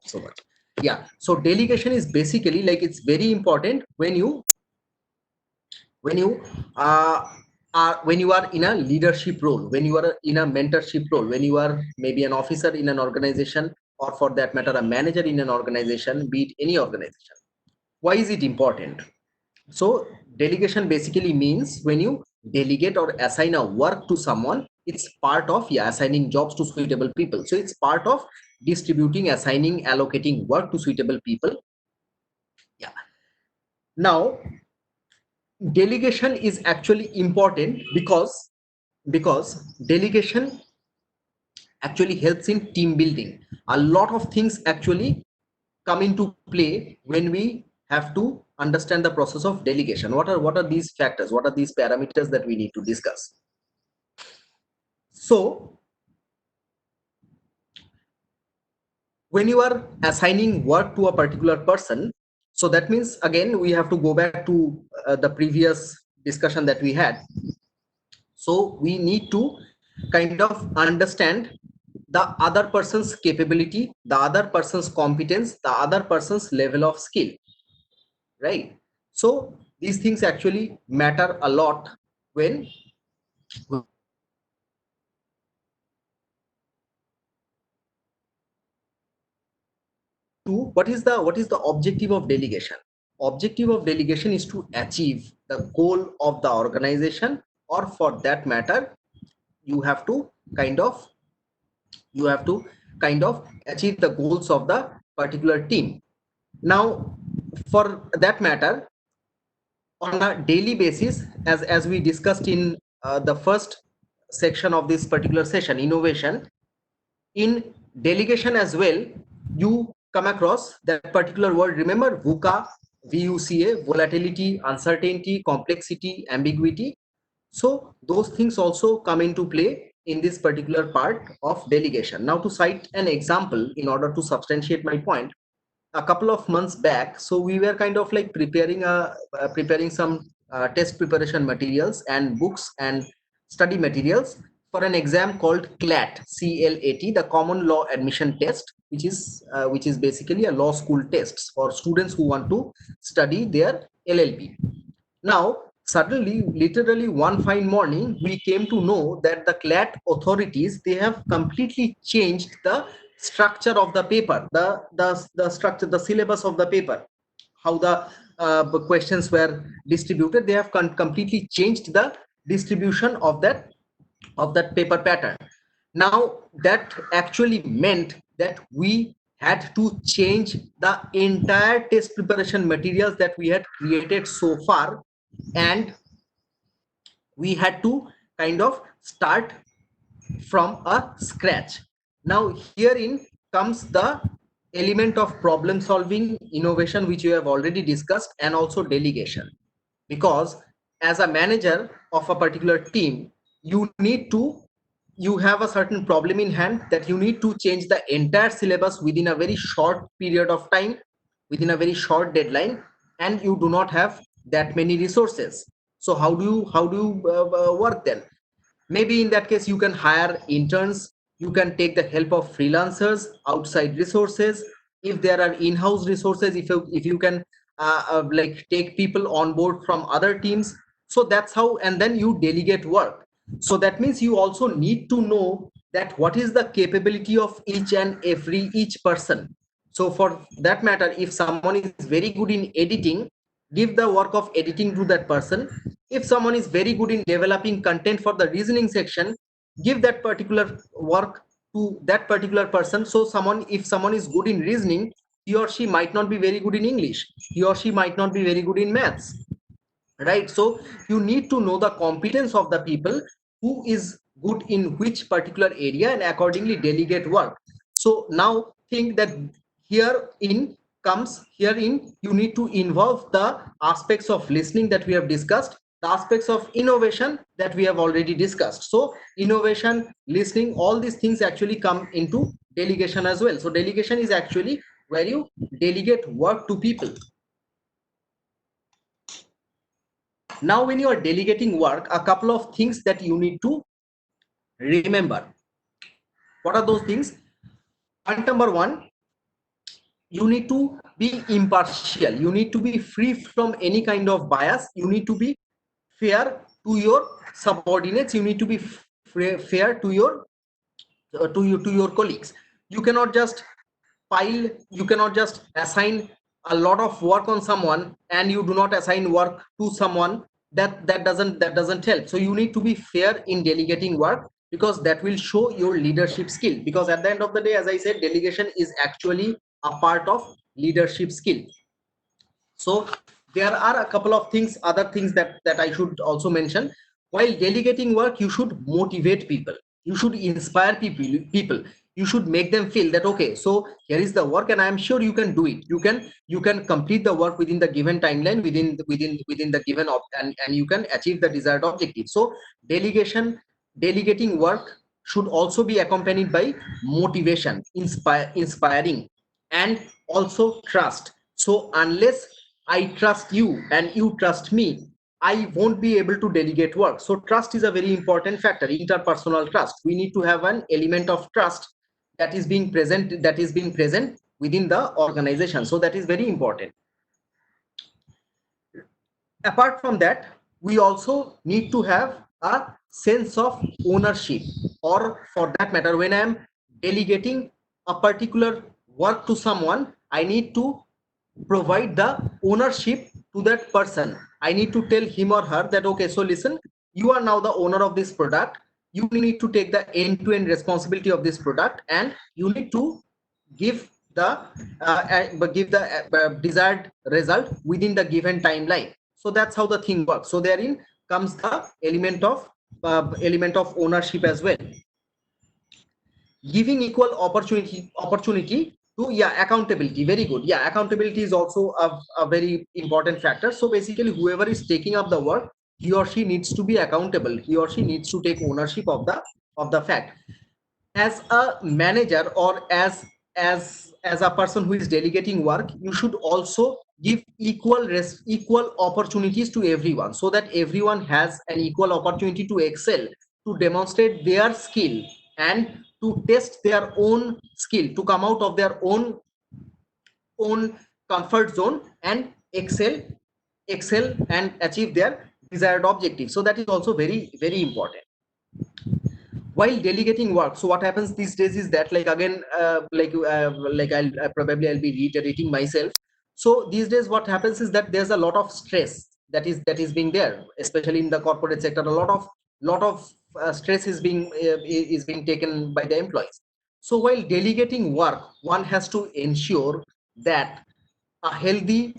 so much. Yeah, so delegation is basically, like, it's very important when you uh, when you are in a leadership role, when you are in a mentorship role, when you are maybe an officer in an organization, or for that matter a manager in an organization, be it any organization. Why is it important? So delegation basically means when you delegate or assign a work to someone, it's part of, yeah, assigning jobs to suitable people. So it's part of distributing, assigning, allocating work to suitable people. Yeah. Now, delegation is actually important because delegation actually helps in team building. A lot of things actually come into play when we have to understand the process of delegation. What are these factors? What are these parameters that we need to discuss? So when you are assigning work to a particular person, so that means, again, we have to go back to the previous discussion that we had. So we need to kind of understand the other person's capability, the other person's competence, the other person's level of skill, right? So these things actually matter a lot when what is the objective of delegation? Objective of delegation is to achieve the goal of the organization, or for that matter, you have to kind of you have to kind of achieve the goals of the particular team. Now, for that matter, on a daily basis, as we discussed in the first section of this particular session, innovation, in delegation as well, you come across that particular word. Remember VUCA, VUCA, volatility, uncertainty, complexity, ambiguity. So those things also come into play in this particular part of delegation. Now, to cite an example in order to substantiate my point, a couple of months back, so we were kind of like preparing some test preparation materials and books and study materials for an exam called CLAT, the Common Law Admission Test, which is basically a law school test for students who want to study their LLB. Now, suddenly, literally one fine morning, we came to know that the CLAT authorities, they have completely changed the structure of the paper, the structure, the syllabus of the paper, how the questions were distributed. They have completely changed the distribution of that paper pattern. Now, that actually meant that we had to change the entire test preparation materials that we had created so far, and we had to kind of start from a scratch. Now, herein comes the element of problem solving, innovation, which you have already discussed, and also delegation. Because as a manager of a particular team, you have a certain problem in hand that you need to change the entire syllabus within a very short period of time, within a very short deadline, and you do not have that many resources. So how do you work then? Maybe in that case, you can hire interns, you can take the help of freelancers, outside resources. If there are in-house resources, if you can like take people on board from other teams. So that's how, and then you delegate work. So that means you also need to know that what is the capability of each person. So for that matter, if someone is very good in editing, give the work of editing to that person. If someone is very good in developing content for the reasoning section, give that particular work to that particular person. So if someone is good in reasoning, he or she might not be very good in English, he or she might not be very good in maths, right? So you need to know the competence of the people, who is good in which particular area, and accordingly delegate work. So now think that herein you need to involve the aspects of listening that we have discussed, the aspects of innovation that we have already discussed. So innovation, listening, all these things actually come into delegation as well. So delegation is actually where you delegate work to people. Now, when you are delegating work, a couple of things that you need to remember. What are those things? Point number one, you need to be impartial. You need to be free from any kind of bias. You need to be fair to your subordinates. You need to be fair to your colleagues. You cannot just you cannot just assign a lot of work on someone and you do not assign work to someone. That doesn't help. So you need to be fair in delegating work, because that will show your leadership skill. Because at the end of the day, as I said, delegation is actually a part of leadership skill. So there are a couple of things, other things that I should also mention. While delegating work, you should motivate people, you should inspire people. You should make them feel that, okay, so here is the work and I am sure you can do it. You can complete the work within the given timeline, within the given and you can achieve the desired objective. So delegating work should also be accompanied by motivation, inspiring, and also trust. So unless I trust you and you trust me, I won't be able to delegate work. So trust is a very important factor, interpersonal trust. We need to have an element of trust that is being present within the organization. So that is very important. Apart from that, we also need to have a sense of ownership, or for that matter, when I am delegating a particular work to someone, I need to provide the ownership to that person. I need to tell him or her that, okay, so listen, you are now the owner of this product. You need to take the end-to-end responsibility of this product, and you need to give the desired result within the given timeline. So that's how the thing works. So therein comes the element of ownership as well. Giving equal opportunity to, yeah, accountability, very good. Yeah, accountability is also a very important factor. So basically, whoever is taking up the work, he or she needs to be accountable. He or she needs to take ownership of the fact. As a manager, or as a person who is delegating work, you should also give equal opportunities to everyone, so that everyone has an equal opportunity to excel, to demonstrate their skill, and to test their own skill, to come out of their own comfort zone and excel and achieve their desired objective. So that is also very, very important while delegating work. So what happens these days is that, like, again, I'll be reiterating myself. So these days what happens is that there's a lot of stress that is being there, especially in the corporate sector. A lot of stress is being taken by the employees. So while delegating work, one has to ensure that a healthy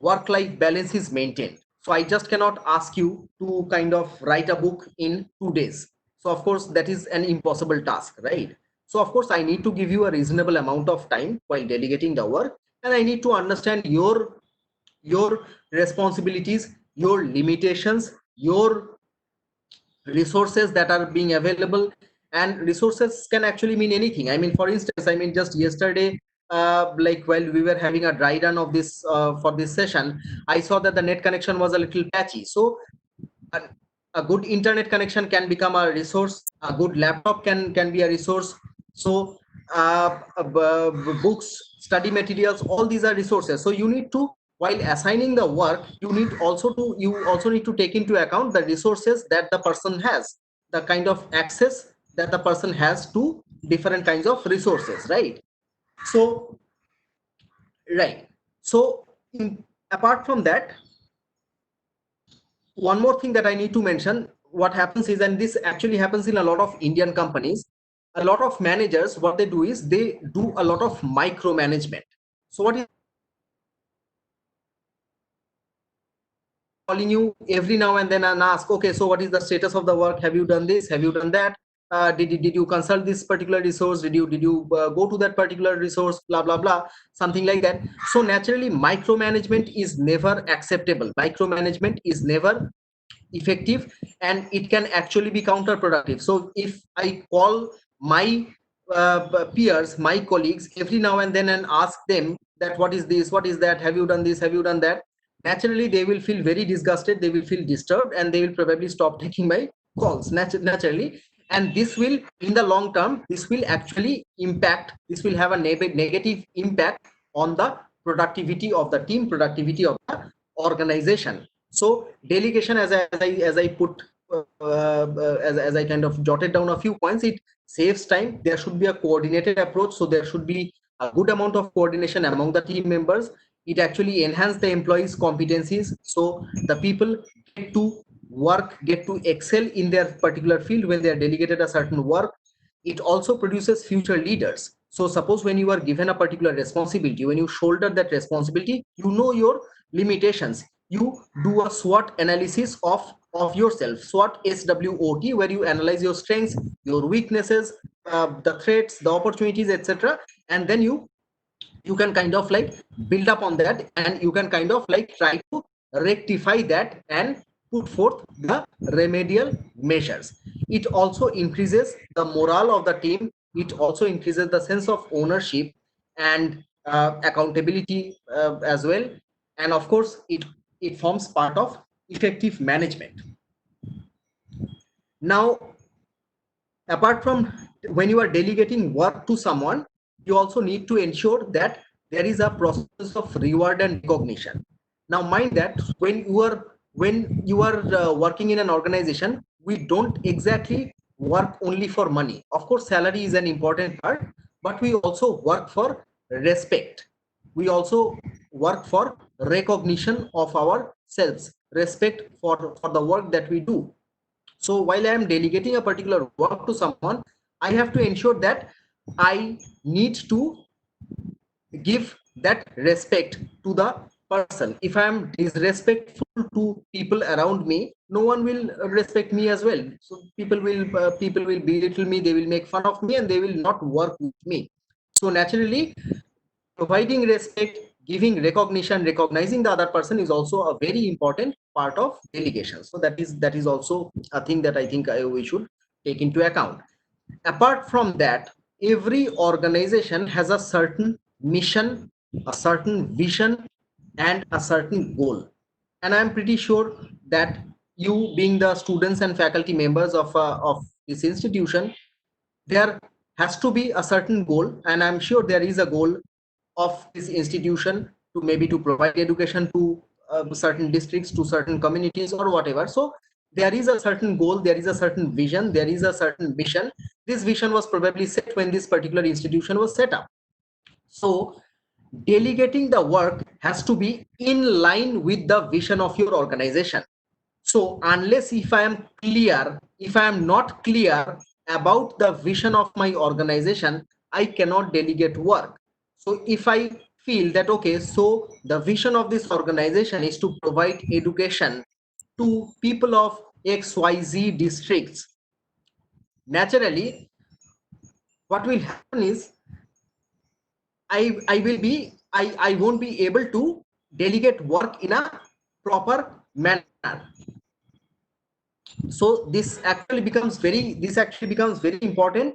work life balance is maintained. So I just cannot ask you to kind of write a book in 2 days. So of course that is an impossible task, right? So of course I need to give you a reasonable amount of time while delegating the work, and I need to understand your responsibilities, your limitations, your resources that are being available. And resources can actually mean anything. I mean, for instance, I mean, just yesterday, like while we were having a dry run of this for this session, I saw that the net connection was a little patchy. So a, a good internet connection can become a resource, a good laptop can be a resource. So books, study materials, all these are resources. So you need to, while assigning the work, you also need to take into account the resources that the person has, the kind of access that the person has to different kinds of resources, right? So right. So apart from that, one more thing that I need to mention, what happens is, and this actually happens in a lot of Indian companies, a lot of managers, what they do is they do a lot of micromanagement. So what is calling you every now and then and ask, okay, so what is the status of the work? Have you done this? Have you done that? Did you consult this particular resource? Did you go to that particular resource? Blah blah blah, something like that. So naturally, micromanagement is never acceptable. Micromanagement is never effective, and it can actually be counterproductive. So if I call my peers, my colleagues every now and then and ask them that what is this, what is that, have you done this, have you done that, naturally they will feel very disgusted, they will feel disturbed, and they will probably stop taking my calls naturally. And this will, in the long term, this will actually impact, this will have a negative impact on the productivity of the team, productivity of the organization. So delegation, as I put as I kind of jotted down a few points, it saves time. There should be a coordinated approach, so there should be a good amount of coordination among the team members. It actually enhances the employees' competencies, so the people get to work, get to excel in their particular field when they are delegated a certain work. It also produces future leaders. So suppose when you are given a particular responsibility, when you shoulder that responsibility, you know your limitations. You do a SWOT analysis of yourself, SWOT, where you analyze your strengths, your weaknesses, the threats, the opportunities, etc. And then you can kind of like build up on that, and you can kind of like try to rectify that and put forth the remedial measures. It also increases the morale of the team. It also increases the sense of ownership and accountability as well. And of course it forms part of effective management. Now, apart from, when you are delegating work to someone, you also need to ensure that there is a process of reward and recognition. Now mind that when you are working in an organization, we don't exactly work only for money. Of course salary is an important part, but we also work for respect. we also work for recognition of ourselves, respect for the work that we do. So while I am delegating a particular work to someone, I have to ensure that I need to give that respect to the person. If I am disrespectful to people around me, no one will respect me as well. So people will belittle me, they will make fun of me, and they will not work with me. So naturally, providing respect, giving recognition, recognizing the other person is also a very important part of delegation. So that is also a thing that I think we should take into account. Apart from that, every organization has a certain mission, a certain vision, and a certain goal. And I'm pretty sure that you, being the students and faculty members of this institution, there has to be a certain goal, and I'm sure there is a goal of this institution to maybe to provide education to certain districts, to certain communities, or whatever. So there is a certain goal, there is a certain vision, there is a certain mission. This vision was probably set when this particular institution was set up. So delegating the work has to be in line with the vision of your organization. So unless if I am clear, if I am not clear about the vision of my organization, I cannot delegate work. So if I feel that, okay, so the vision of this organization is to provide education to people of XYZ districts, naturally, what will happen is I will be I won't be able to delegate work in a proper manner. So this actually becomes very important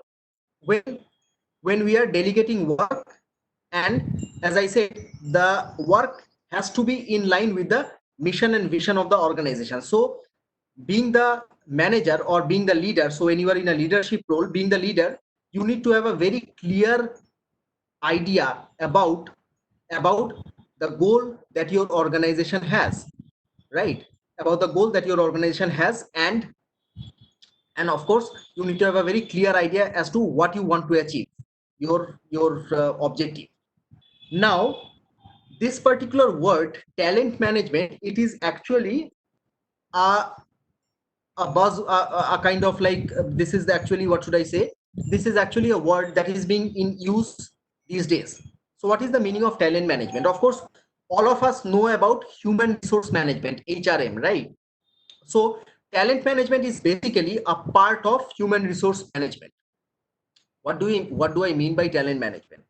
when we are delegating work. And as I said, the work has to be in line with the mission and vision of the organization. So being the manager or being the leader, so when you are in a leadership role, being the leader, you need to have a very clear idea about the goal that your organization has, right? About the goal that your organization has, and of course you need to have a very clear idea as to what you want to achieve, your objective. Now, this particular word talent management, it is actually a a kind of like this is actually, what should I say, this is actually a word that is being in use these days. So what is the meaning of talent management? Of course, all of us know about human resource management, HRM, right? So talent management is basically a part of human resource management. What do I mean by talent management?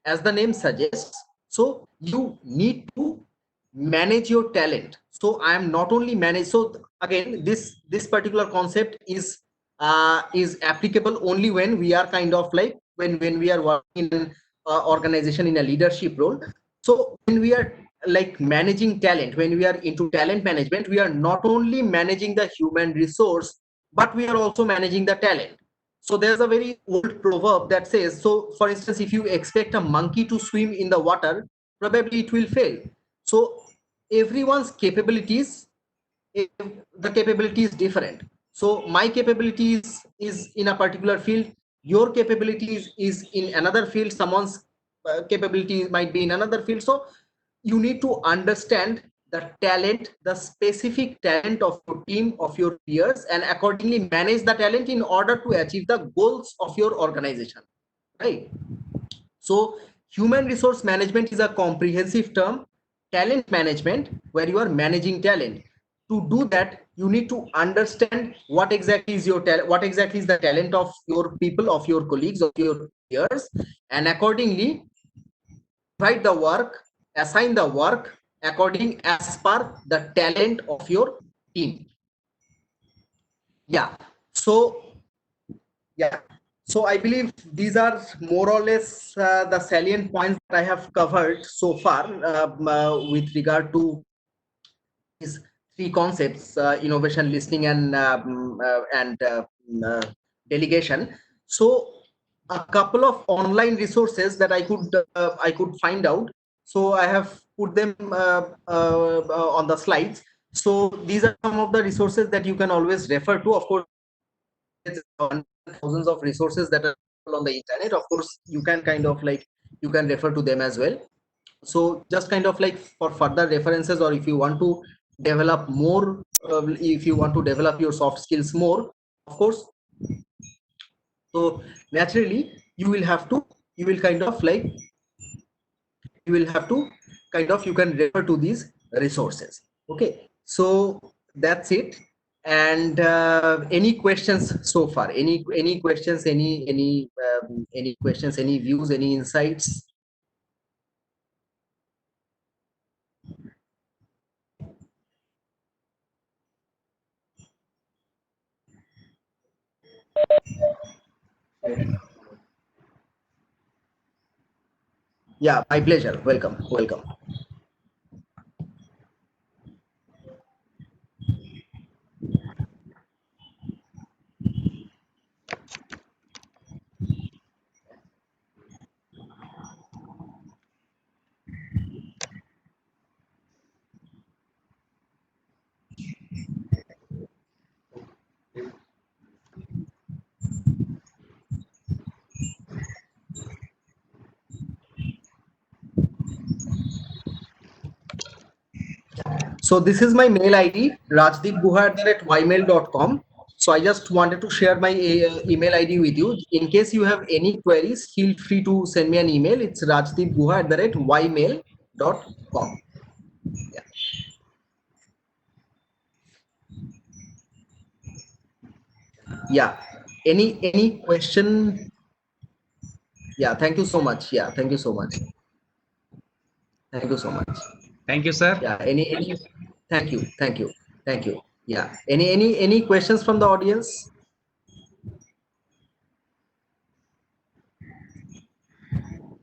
As the name suggests, so you need to manage your talent. So I am not only manage, so again, this particular concept is applicable only when we are kind of like when we are working in an organization in a leadership role. So when we are like managing talent, when we are into talent management, we are not only managing the human resource, but we are also managing the talent. So there's a very old proverb that says, so for instance, if you expect a monkey to swim in the water, probably it will fail. So everyone's capabilities, the capability is different. So my capabilities is in a particular field, your capabilities is in another field, someone's capability might be in another field. So you need to understand the talent, the specific talent of your team, of your peers, and accordingly manage the talent in order to achieve the goals of your organization, right? So human resource management is a comprehensive term. Talent management, where you are managing talent. To do that, you need to understand what exactly is your talent, what exactly is the talent of your people, of your colleagues, of your peers, and accordingly divide the work, assign the work according as per the talent of your team. Yeah. So yeah. So I believe these are more or less the salient points that I have covered so far with regard to these three concepts: innovation, listening, and delegation. So a couple of online resources that I could find out. So I have put them on the slides. So these are some of the resources that you can always refer to. Of course, there's thousands of resources that are on the internet. Of course, you can kind of like you can refer to them as well. So just kind of like for further references, or if you want to develop more, if you want to develop your soft skills more, of course, so naturally you will have to, you will kind of like, you will have to kind of, you can refer to these resources. Okay, so that's it. And any questions so far, any questions, any questions, any views, any insights? Yeah, my pleasure. Welcome, welcome. So this is my mail ID, rajdeepguha@ymail.com. So I just wanted to share my email ID with you. In case you have any queries, feel free to send me an email. It's rajdeepguha@ymail.com. Yeah. Yeah. Any question? Yeah. Thank you so much. Yeah. Thank you so much. Thank you so much. Thank you, sir. Yeah. Any. Thank you. Thank you. Thank you. Yeah. Any questions from the audience?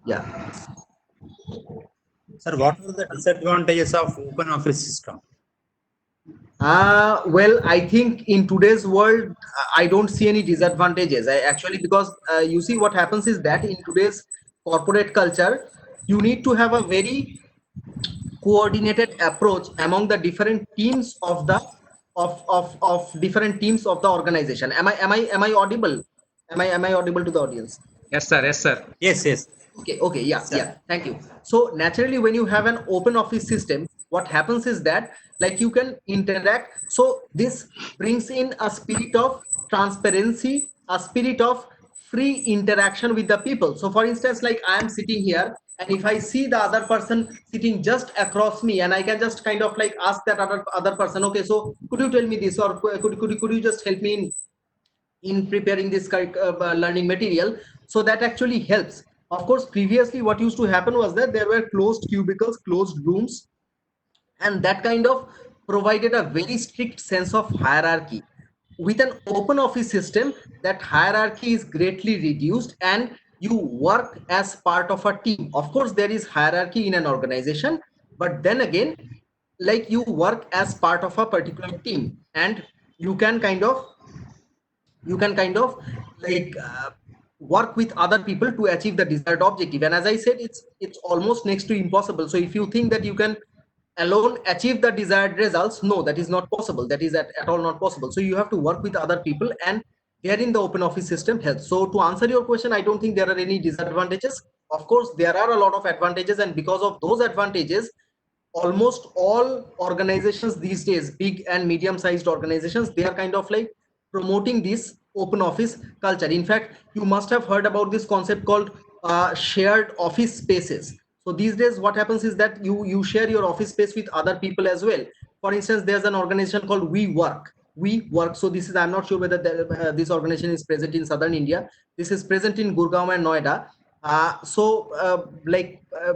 Yeah. Sir, what are the disadvantages of open office system? Well, I think in today's world, I don't see any disadvantages. I actually, because you see, what happens is that in today's corporate culture, you need to have a very coordinated approach among the different teams of the of different teams of the organization. Am I audible? Am I audible to the audience? Yes, sir. Yes, sir. Yes, yes, Okay, yeah, sir. yeah, thank you. So naturally, when you have an open office system, what happens is that, like, you can interact. So this brings in a spirit of transparency, a spirit of free interaction with the people. So for instance, like, I am sitting here, and if I see the other person sitting just across me, and I can just kind of like ask that other person, okay, so could you tell me this, or could you just help me in preparing this learning material? So that actually helps. Of course, previously what used to happen was that there were closed cubicles, closed rooms, and that kind of provided a very strict sense of hierarchy. With an open office system, that hierarchy is greatly reduced, and you work as part of a team. Of course, there is hierarchy in an organization, but then again, like, you work as part of a particular team, and you can kind of, you can kind of like work with other people to achieve the desired objective. And as I said, it's almost next to impossible. So if you think that you can alone achieve the desired results, no, that is not possible. That is at all not possible. So you have to work with other people, and therein the open office system helps. So to answer your question, I don't think there are any disadvantages. Of course, there are a lot of advantages, and because of those advantages, almost all organizations these days, big and medium sized organizations, they are kind of like promoting this open office culture. In fact, you must have heard about this concept called shared office spaces. So these days what happens is that you share your office space with other people as well. For instance, there's an organization called We Work. So this is, I'm not sure whether this organization is present in southern India. This is present in Gurgaon and Noida.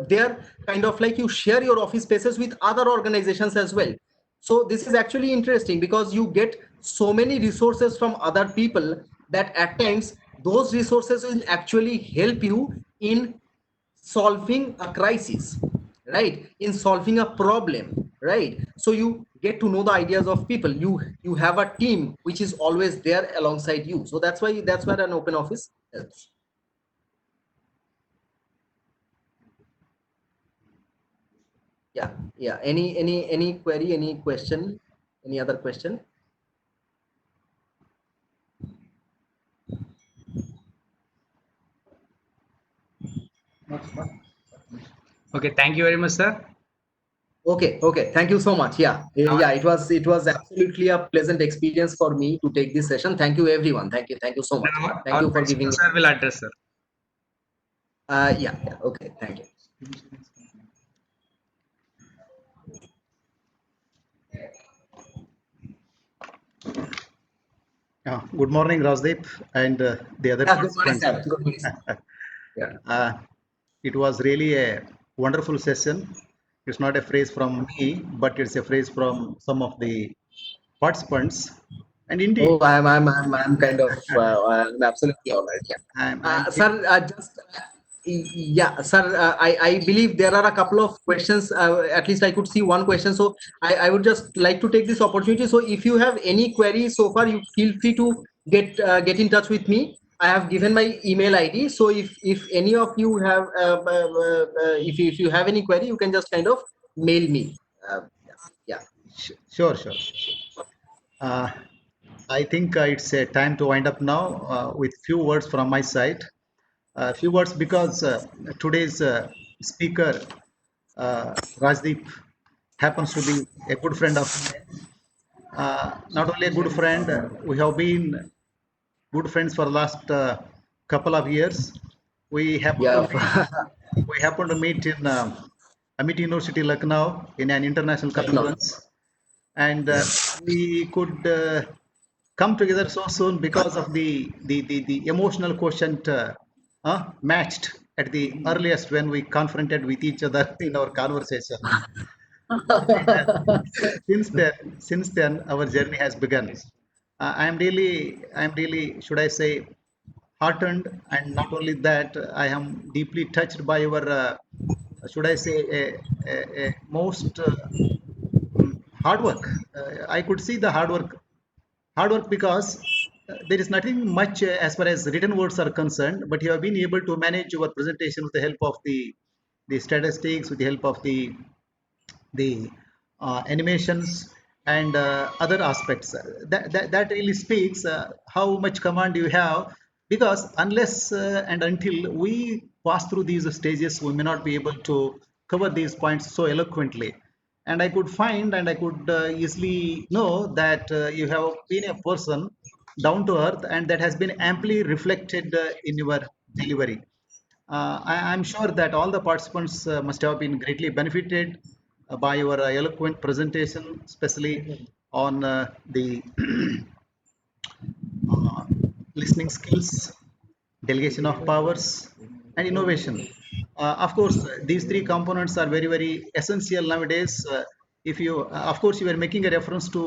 They're kind of like, you share your office spaces with other organizations as well. So this is actually interesting, because you get so many resources from other people, that at times those resources will actually help you in solving a crisis, right, in solving a problem, right? So you get to know the ideas of people. You have a team which is always there alongside you. So that's where an open office helps. Yeah, yeah. Any query, any question, any other question? Okay, thank you very much, sir. Okay. Thank you so much. Yeah. It was absolutely a pleasant experience for me to take this session. Thank you, everyone. Thank you so much. Now Thank our you for principal giving me. sir will address, sir. Yeah. Okay. Thank you. Good morning, Rajdeep, and the other Yeah. Good morning, participants. sir. Good morning, sir. Yeah. It was really a wonderful session. It's not a phrase from me, but it's a phrase from some of the participants. And indeed, Oh, I'm kind of, I'm absolutely all right. Yeah. I'm Sir, yeah, sir, I believe there are a couple of questions. At least I could see one question. So I would just like to take this opportunity. So if you have any queries so far, you feel free to get in touch with me. I have given my email ID. So if any of you have, if you have any query, you can just kind of mail me. Yeah. sure. Uh, I think it's time to wind up now with few words from my side. Few words because today's speaker, Rajdeep, happens to be a good friend of mine. Not only a good friend, we have been good friends for the last couple of years. We happen to Yeah. meet, we happen to meet in Amit University, Lucknow, in an international No. conference, and we could come together so soon because of the emotional quotient matched at the earliest when we confronted with each other in our conversation. And since then, our journey has begun. Should I say, heartened, and not only that, I am deeply touched by your, should I say, a most hard work. I could see the hard work because there is nothing much as far as written words are concerned, but you have been able to manage your presentation with the help of the statistics, with the help of the animations and other aspects. That really speaks how much command you have, because unless and until we pass through these stages, we may not be able to cover these points so eloquently. And I could find and I could easily know that you have been a person down to earth, and that has been amply reflected in your delivery. I'm sure that all the participants must have been greatly benefited by your eloquent presentation, especially on the uh, listening skills, delegation of powers, and innovation. Of course, these three components are very, very essential nowadays. If you, of course, you were making a reference to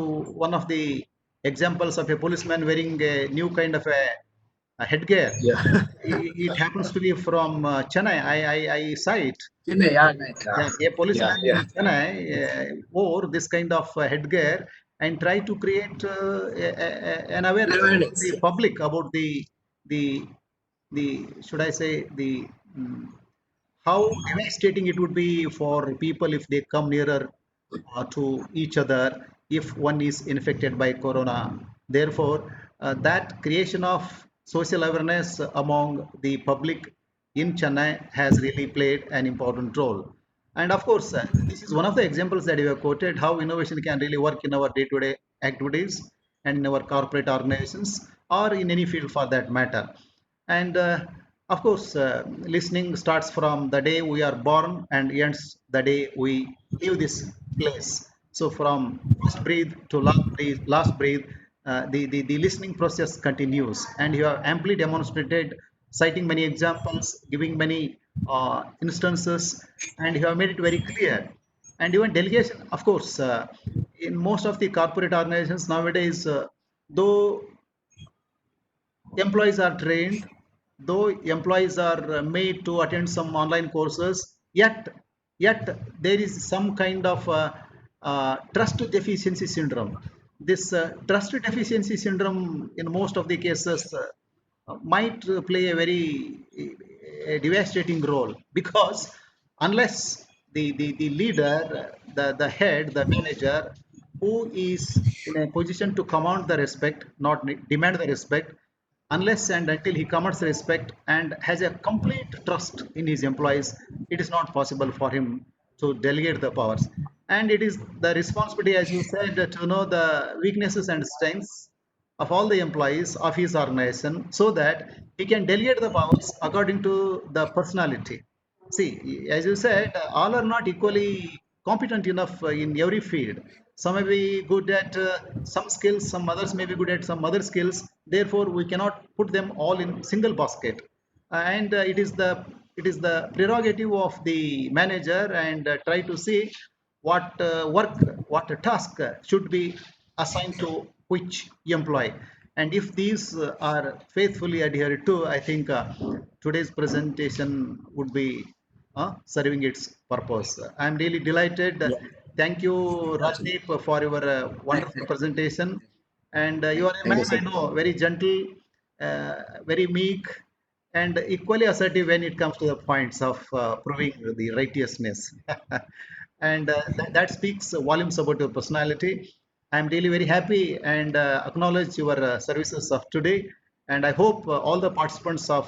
one of the examples of a policeman wearing a new kind of a headgear. Yeah. It happens to be from Chennai. I saw it. Yeah. Yeah, a Yeah. policeman Yeah. in Chennai wore this kind of headgear and tried to create an awareness to Awareness. the public about the the should I say the mm, how devastating it would be for people if they come nearer to each other if one is infected by corona. Therefore, that creation of social awareness among the public in Chennai has really played an important role. And of course, this is one of the examples that you have quoted how innovation can really work in our day to day activities and in our corporate organizations or in any field for that matter. And of course, listening starts from the day we are born and ends the day we leave this place. So, from first breathe to last breathe, the listening process continues. And you have amply demonstrated, citing many examples, giving many instances, and you have made it very clear. And even delegation, of course, in most of the corporate organizations nowadays, though employees are trained, though employees are made to attend some online courses, yet there is some kind of trust deficiency syndrome. This trust deficiency syndrome in most of the cases might play a very devastating role, because unless the leader, the head, the manager, who is in a position to command the respect, not demand the respect, unless and until he commands respect and has a complete trust in his employees, it is not possible for him to delegate the powers. And it is the responsibility, as you said, to know the weaknesses and strengths of all the employees of his organization so that he can delegate the powers according to the personality. See, as you said, all are not equally competent enough in every field. Some may be good at some skills, some others may be good at some other skills. Therefore, we cannot put them all in single basket. And it is the prerogative of the manager and try to see what work, what task should be assigned to which employee. And if these are faithfully adhered to, I think today's presentation would be serving its purpose. I'm really delighted. Yeah. Thank you, Rajdeep, for your wonderful presentation. And you are a Thank man, you, I sir. know, very gentle, very meek, and equally assertive when it comes to the points of proving the righteousness. And that speaks volumes about your personality. I'm really very happy and acknowledge your services of today. And I hope all the participants of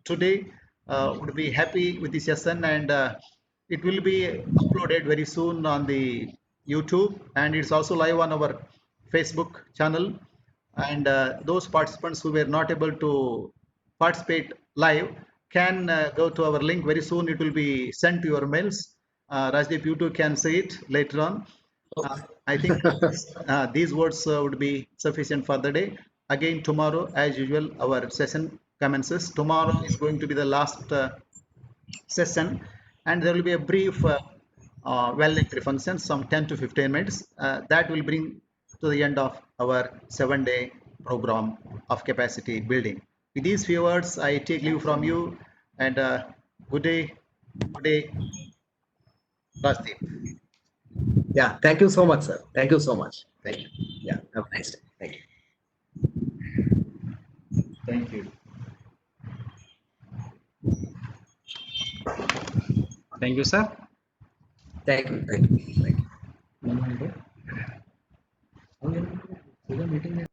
today would be happy with this session, and it will be uploaded very soon on the YouTube, and it's also live on our Facebook channel. And those participants who were not able to participate live can go to our link very soon. It will be sent to your mails. Rajdeep, you too can see it later on. I think these words would be sufficient for the day. Again, tomorrow, as usual, our session commences. Tomorrow is going to be the last session, and there will be a brief well-lecture function, some 10 to 15 minutes. That will bring to the end of our 7-day program of capacity building. With these few words, I take leave from you, and good day, Rajdeep. Yeah. Thank you so much, sir. Thank you so much. Thank you. Yeah. Have a nice day. Thank you. Thank you. Thank you, sir. Thank you. Thank you. Thank you.